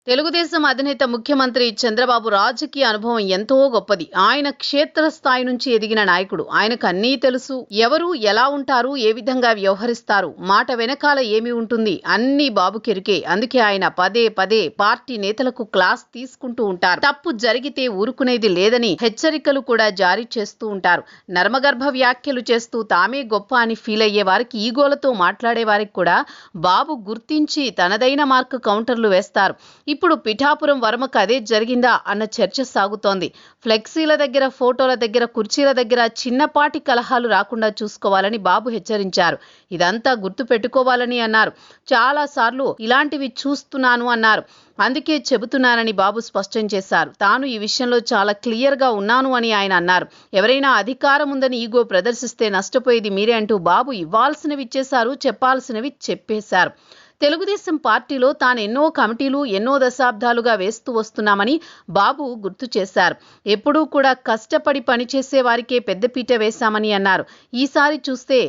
తెలుగుదేశం అధినేత ముఖ్యమంత్రి చంద్రబాబు రాజకీయ అనుభవం ఎంతో గొప్పది. ఆయన క్షేత్రస్థాయి నుంచి ఎదిగిన నాయకుడు. ఆయనకు అన్నీ తెలుసు. ఎవరు ఎలా ఉంటారు, ఏ విధంగా వ్యవహరిస్తారు, మాట వెనకాల ఏమి ఉంటుంది అన్నీ బాబుకెరికే. అందుకే ఆయన పదే పదే పార్టీ నేతలకు క్లాస్ తీసుకుంటూ ఉంటారు. తప్పు జరిగితే ఊరుకునేది లేదని హెచ్చరికలు కూడా జారీ చేస్తూ ఉంటారు. నర్మగర్భ వ్యాఖ్యలు చేస్తూ తామే గొప్ప అని ఫీల్ అయ్యే వారికి, ఈగోలతో మాట్లాడే వారికి కూడా బాబు గుర్తించి తనదైన మార్క్ కౌంటర్లు వేస్తారు. ఇప్పుడు పిఠాపురం వర్మకు అదే జరిగిందా అన్న చర్చ సాగుతోంది. ఫ్లెక్సీల దగ్గర, ఫోటోల దగ్గర, కుర్చీల దగ్గర చిన్నపాటి కలహాలు రాకుండా చూసుకోవాలని బాబు హెచ్చరించారు. ఇదంతా గుర్తు పెట్టుకోవాలని అన్నారు. చాలాసార్లు ఇలాంటివి చూస్తున్నాను అన్నారు. అందుకే చెబుతున్నానని బాబు స్పష్టం చేశారు. తాను ఈ విషయంలో చాలా క్లియర్గా ఉన్నాను అని ఆయన అన్నారు. ఎవరైనా అధికారం ఉందని ఈగో ప్రదర్శిస్తే నష్టపోయేది మీరే అంటూ బాబు ఇవ్వాల్సినవి ఇచ్చేశారు, చెప్పాల్సినవి చెప్పేశారు. తెలుగుదేశం పార్టీలో తాను ఎన్నో కమిటీలు ఎన్నో దశాబ్దాలుగా వేస్తూ వస్తున్నామని బాబు గుర్తు చేశారు. ఎప్పుడూ కూడా కష్టపడి పనిచేసే వారికే పెద్దపీట వేశామని అన్నారు. ఈసారి చూస్తే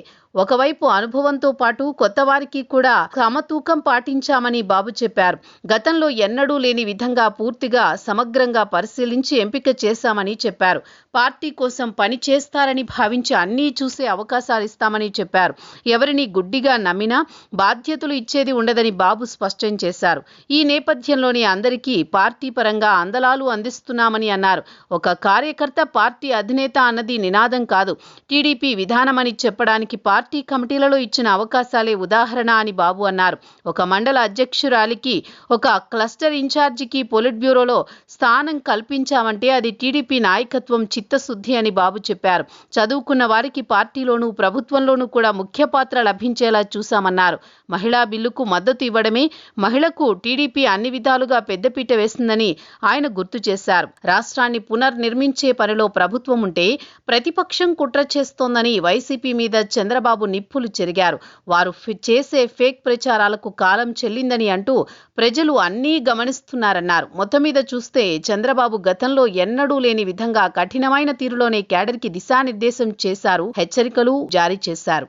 ఒకవైపు అనుభవంతో పాటు కొత్త వారికి కూడా సమతూకం పాటించామని బాబు చెప్పారు. గతంలో ఎన్నడూ లేని విధంగా పూర్తిగా సమగ్రంగా పరిశీలించి ఎంపిక చేశామని చెప్పారు. పార్టీ కోసం పని చేస్తారని భావించి అన్నీ చూసే అవకాశాలు ఇస్తామని చెప్పారు. ఎవరిని గుడ్డిగా నమ్మినా బాధ్యతలు ఇచ్చేది ఉండదని బాబు స్పష్టం చేశారు. ఈ నేపథ్యంలోనే అందరికీ పార్టీ పరంగా అందలాలు అందిస్తున్నామని అన్నారు. ఒక కార్యకర్త పార్టీ అధినేత అన్నది నినాదం కాదు, టీడీపీ విధానమని చెప్పడానికి పార్టీ కమిటీలలో ఇచ్చిన అవకాశాలే ఉదాహరణ అని బాబు అన్నారు. ఒక మండల అధ్యక్షురాలికి, ఒక క్లస్టర్ ఇన్ఛార్జికి పొలిట్ బ్యూరోలో స్థానం కల్పించామంటే అది టీడీపీ నాయకత్వం చిత్తశుద్ధి అని బాబు చెప్పారు. చదువుకున్న వారికి పార్టీలోనూ ప్రభుత్వంలోనూ కూడా ముఖ్య పాత్ర లభించేలా చూశామన్నారు. మహిళా బిల్లుకు మద్దతు ఇవ్వడమే మహిళకు టీడీపీ అన్ని విధాలుగా పెద్దపీట వేసిందని ఆయన గుర్తు చేశారు. రాష్ట్రాన్ని పునర్నిర్మించే పనిలో ప్రభుత్వం ఉంటే ప్రతిపక్షం కుట్ర చేస్తోందని వైసీపీ మీద చంద్రబాబు నిప్పులు చెరిగారు. వారు చేసే ఫేక్ ప్రచారాలకు కాలం చెల్లిందని అంటూ ప్రజలు అన్నీ గమనిస్తున్నారన్నారు. మొత్తం మీద చూస్తే చంద్రబాబు గతంలో ఎన్నడూ లేని విధంగా కఠినమైన తీరులోనే క్యాడర్కి దిశానిర్దేశం చేశారు, హెచ్చరికలు జారీ చేశారు.